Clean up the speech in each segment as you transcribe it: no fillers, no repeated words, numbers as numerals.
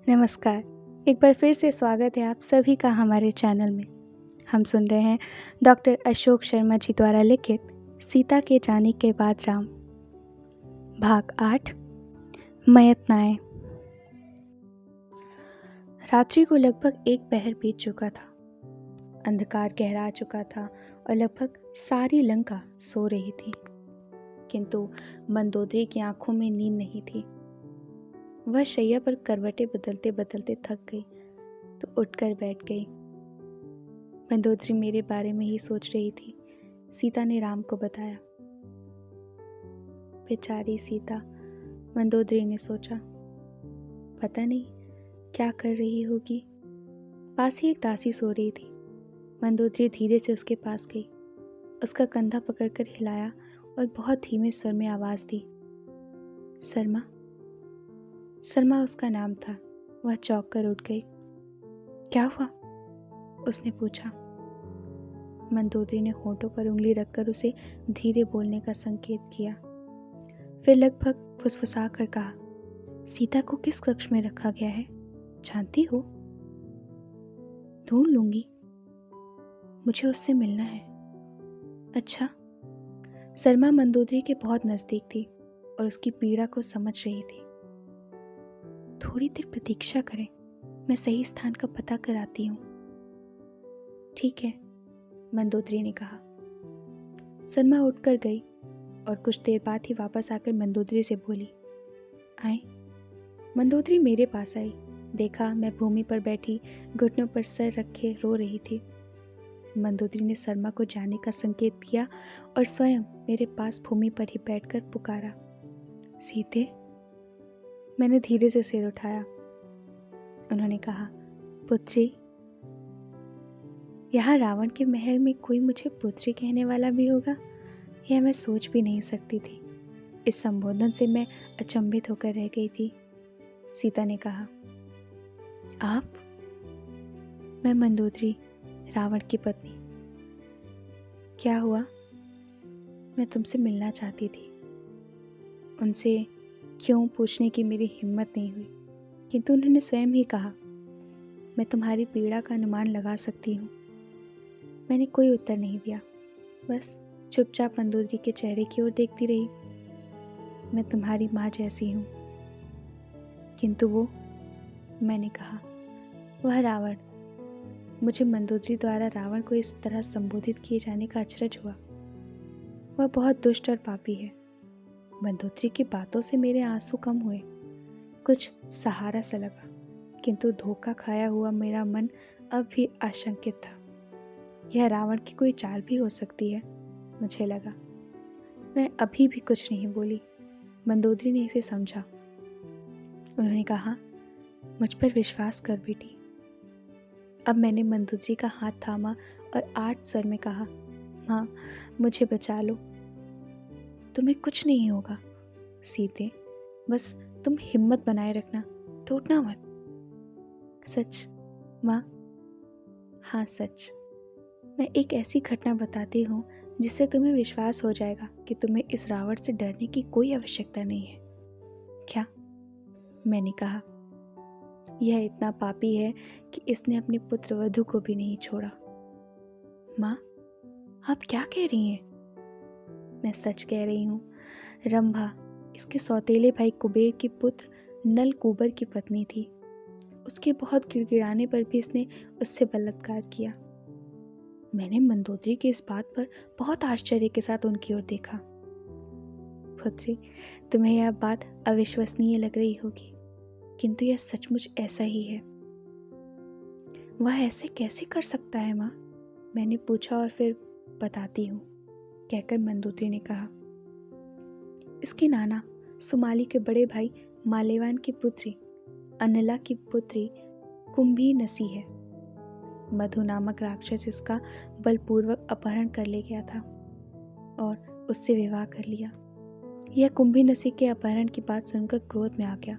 नमस्कार। एक बार फिर से स्वागत है आप सभी का हमारे चैनल में। हम सुन रहे हैं डॉक्टर अशोक शर्मा जी द्वारा लिखित सीता के जाने के बाद राम, भाग 8, मयतनाएं। रात्रि को लगभग 1 पहर बीत चुका था। अंधकार गहरा चुका था और लगभग सारी लंका सो रही थी, किंतु मंदोदरी की आंखों में नींद नहीं थी। वह शैया पर करवटें बदलते बदलते थक गई तो उठकर बैठ गई। मंदोदरी मेरे बारे में ही सोच रही थी, सीता ने राम को बताया। बेचारी सीता, मंदोदरी ने सोचा। पता नहीं क्या कर रही होगी। पास ही एक दासी सो रही थी। मंदोदरी धीरे से उसके पास गई, उसका कंधा पकड़कर हिलाया और बहुत धीमे स्वर में आवाज दी, शर्मा। शर्मा उसका नाम था। वह चौंक कर उठ गई। क्या हुआ? उसने पूछा। मंदोदरी ने होठों पर उंगली रखकर उसे धीरे बोलने का संकेत किया, फिर लगभग फुसफुसा कर कहा, सीता को किस कक्ष में रखा गया है जानती हो? ढूंढ लूंगी, मुझे उससे मिलना है। अच्छा। शर्मा मंदोदरी के बहुत नजदीक थी और उसकी पीड़ा को समझ रही थी। थोड़ी देर प्रतीक्षा करें, मैं सही स्थान का पता कराती हूँ। ठीक है, मंदोदरी ने कहा। शर्मा उठकर गई और कुछ देर बाद ही वापस आकर मंदोदरी से बोली, आए। मंदोदरी मेरे पास आई। देखा मैं भूमि पर बैठी घुटनों पर सर रखे रो रही थी। मंदोदरी ने शर्मा को जाने का संकेत किया और स्वयं मेरे पास भूमि पर ही बैठकर पुकारा, सीते। मैंने धीरे से सिर उठाया। उन्होंने कहा, पुत्री। यहाँ रावण के महल में कोई मुझे पुत्री कहने वाला भी होगा, यह मैं सोच भी नहीं सकती थी। इस संबोधन से मैं अचंभित होकर रह गई थी। सीता ने कहा, आप? मैं मंदोदरी, रावण की पत्नी। क्या हुआ? मैं तुमसे मिलना चाहती थी। उनसे क्यों पूछने की मेरी हिम्मत नहीं हुई, किंतु उन्होंने स्वयं ही कहा, मैं तुम्हारी पीड़ा का अनुमान लगा सकती हूँ। मैंने कोई उत्तर नहीं दिया, बस चुपचाप मंदोदरी के चेहरे की ओर देखती रही। मैं तुम्हारी माँ जैसी हूँ। किंतु वो, मैंने कहा, वह रावण। मुझे मंदोदरी द्वारा रावण को इस तरह संबोधित किए जाने का अचरज हुआ। वह बहुत दुष्ट और पापी है। मंदोदरी की बातों से मेरे आंसू कम हुए, कुछ सहारा सा लगा, किंतु धोखा खाया हुआ मेरा मन अब भी आशंकित था। यह रावण की कोई चाल भी हो सकती है, मुझे लगा। मैं अभी भी कुछ नहीं बोली। मंदोदरी ने इसे समझा। उन्होंने कहा, मुझ पर विश्वास कर बेटी। अब मैंने मंदोदरी का हाथ थामा और आर्त स्वर में कहा, माँ, मुझे बचा लो। तुम्हें कुछ नहीं होगा सीते, बस तुम हिम्मत बनाए रखना, टूटना मत। सच माँ? हाँ सच। मैं एक ऐसी घटना बताती हूँ जिससे तुम्हें विश्वास हो जाएगा कि तुम्हें इस रावण से डरने की कोई आवश्यकता नहीं है। क्या? मैंने कहा, यह इतना पापी है कि इसने अपने पुत्र वधु को भी नहीं छोड़ा। माँ, आप क्या कह रही हैं? मैं सच कह रही हूँ। रंभा, इसके सौतेले भाई कुबेर के पुत्र नल कुबर की पत्नी थी। उसके बहुत गिड़गिड़ाने पर भी इसने उससे बलात्कार किया। मैंने मंदोदरी की इस बात पर बहुत आश्चर्य के साथ उनकी ओर देखा। पुत्री, तुम्हें यह बात अविश्वसनीय लग रही होगी, किंतु यह सचमुच ऐसा ही है। वह ऐसे कैसे कर सकता है माँ? मैंने पूछा और फिर बताती हूँ, कहकर मंदोदरी ने कहा, इसके नाना सुमाली के बड़े भाई मालेवान की पुत्री अनला की पुत्री कुंभी नसी है। मधु नामक राक्षस इसका बलपूर्वक अपहरण कर ले गया था और उससे विवाह कर लिया। यह कुंभी नसी के अपहरण की बात सुनकर क्रोध में आ गया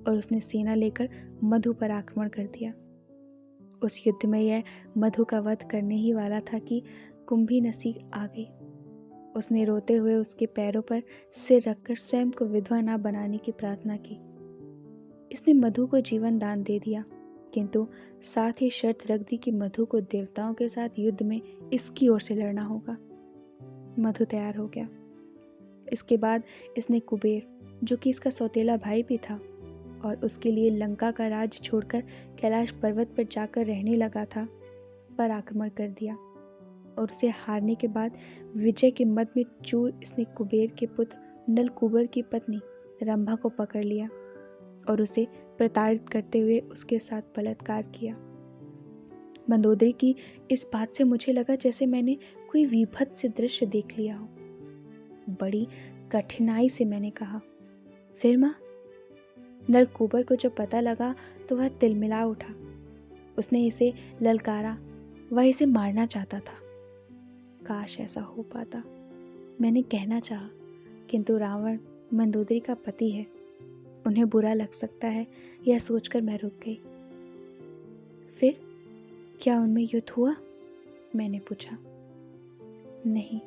और उसने सेना लेकर मधु पर आक्रमण कर दिया। उस युद्ध में यह मधु का वध करने ही वाला था कि कुंभी नसी आ गई। उसने रोते हुए उसके पैरों पर सिर रखकर स्वयं को विधवा न बनाने की प्रार्थना की। इसने मधु को जीवन दान दे दिया, किंतु साथ ही शर्त रख दी कि मधु को देवताओं के साथ युद्ध में इसकी ओर से लड़ना होगा। मधु तैयार हो गया। इसके बाद इसने कुबेर, जो कि इसका सौतेला भाई भी था और उसके लिए लंका का राज छोड़कर कैलाश पर्वत पर जाकर रहने लगा था, पर आक्रमण कर दिया और उसे हारने के बाद विजय के मद में चूर इसने कुबेर के पुत्र नलकूबर की पत्नी रंभा को पकड़ लिया और उसे प्रताड़ित करते हुए उसके साथ बलात्कार किया। मंदोदरी की इस बात से मुझे लगा जैसे मैंने कोई विभत्स दृश्य देख लिया हो। बड़ी कठिनाई से मैंने कहा, फिर माँ? नलकूबर को जब पता लगा तो वह तिलमिला उठा। उसने इसे ललकारा, वह इसे मारना चाहता था। काश ऐसा हो पाता, मैंने कहना चाहा, किंतु रावण मंदोदरी का पति है, उन्हें बुरा लग सकता है, यह सोचकर मैं रुक गई। फिर क्या उनमें युद्ध हुआ? मैंने पूछा। नहीं,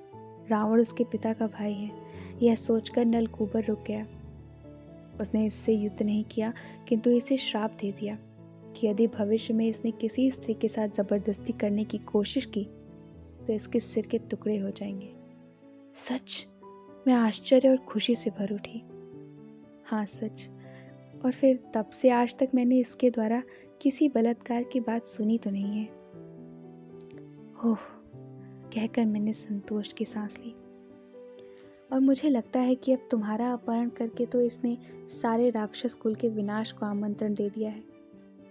रावण उसके पिता का भाई है, यह सोचकर नलकूबर रुक गया। उसने इससे युद्ध नहीं किया, किंतु इसे श्राप दे दिया कि यदि भविष्य में इसने किसी स्त्री के साथ जबरदस्ती करने की कोशिश की तो इसके सिर के टुकड़े हो जाएंगे। सच? मैं आश्चर्य और खुशी से भर उठी। हाँ सच। और फिर तब से आज तक मैंने इसके द्वारा किसी बलात्कार की बात सुनी तो नहीं है। ओह, कहकर मैंने संतोष की सांस ली। और मुझे लगता है कि अब तुम्हारा अपहरण करके तो इसने सारे राक्षस कुल के विनाश को आमंत्रण दे दिया है।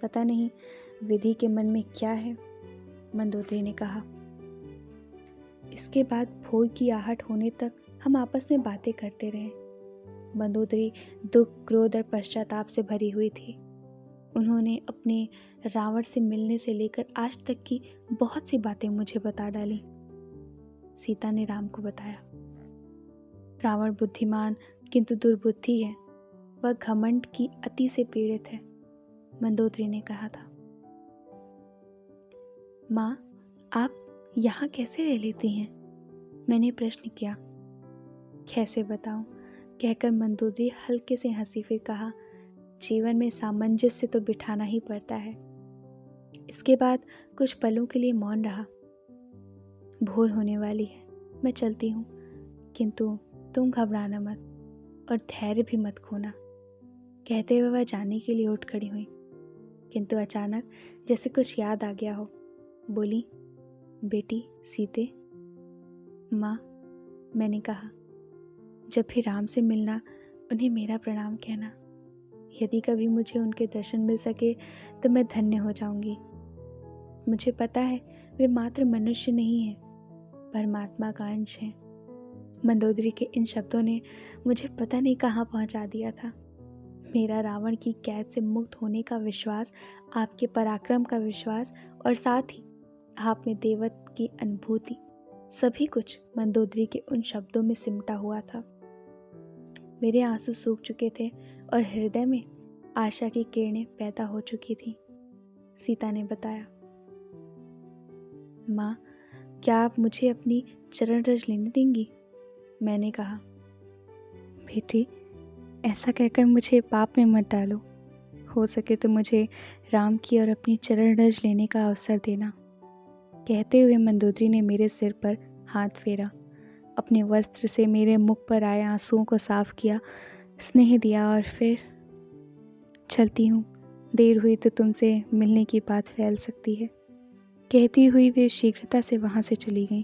पता नहीं विधि के मन में क्या है, मंदोदरी ने कहा। इसके बाद भोग की आहट होने तक हम आपस में बातें करते रहे। मंदोदरी दुख, क्रोध और पश्चाताप से भरी हुई थी। उन्होंने अपने रावण से मिलने से लेकर आज तक की बहुत सी बातें मुझे बता डाली। सीता ने राम को बताया, रावण बुद्धिमान किंतु दुर्बुद्धि है, वह घमंड की अति से पीड़ित है, मंदोदरी ने कहा था। माँ, आप यहाँ कैसे रह लेती हैं? मैंने प्रश्न किया। कैसे बताऊं, कहकर मंदोदरी हल्के से हंसी, फिर कहा, जीवन में सामंजस्य तो बिठाना ही पड़ता है। इसके बाद कुछ पलों के लिए मौन रहा। भोर होने वाली है, मैं चलती हूँ, किंतु तुम घबराना मत और धैर्य भी मत खोना। कहते हुए वह जाने के लिए उठ खड़ी हुई, किंतु अचानक जैसे कुछ याद आ गया हो, बोली, बेटी सीते। माँ, मैंने कहा, जब भी राम से मिलना उन्हें मेरा प्रणाम कहना। यदि कभी मुझे उनके दर्शन मिल सके तो मैं धन्य हो जाऊंगी। मुझे पता है वे मात्र मनुष्य नहीं हैं, परमात्मा का अंश हैं। मंदोदरी के इन शब्दों ने मुझे पता नहीं कहाँ पहुँचा दिया था। मेरा रावण की कैद से मुक्त होने का विश्वास, आपके पराक्रम का विश्वास और साथ ही आप में देवत्व की अनुभूति, सभी कुछ मंदोदरी के उन शब्दों में सिमटा हुआ था। मेरे आंसू सूख चुके थे और हृदय में आशा की किरणें पैदा हो चुकी थी। सीता ने बताया, माँ, क्या आप मुझे अपनी चरण रज लेने देंगी? मैंने कहा, बेटी, ऐसा कहकर मुझे पाप में मत डालो। हो सके तो मुझे राम की और अपनी चरण रज लेने का अवसर देना। कहते हुए मंदोदरी ने मेरे सिर पर हाथ फेरा, अपने वस्त्र से मेरे मुख पर आए आंसुओं को साफ किया, स्नेह दिया और फिर, चलती हूँ, देर हुई तो तुमसे मिलने की बात फैल सकती है। कहती हुई वे शीघ्रता से वहाँ से चली गईं।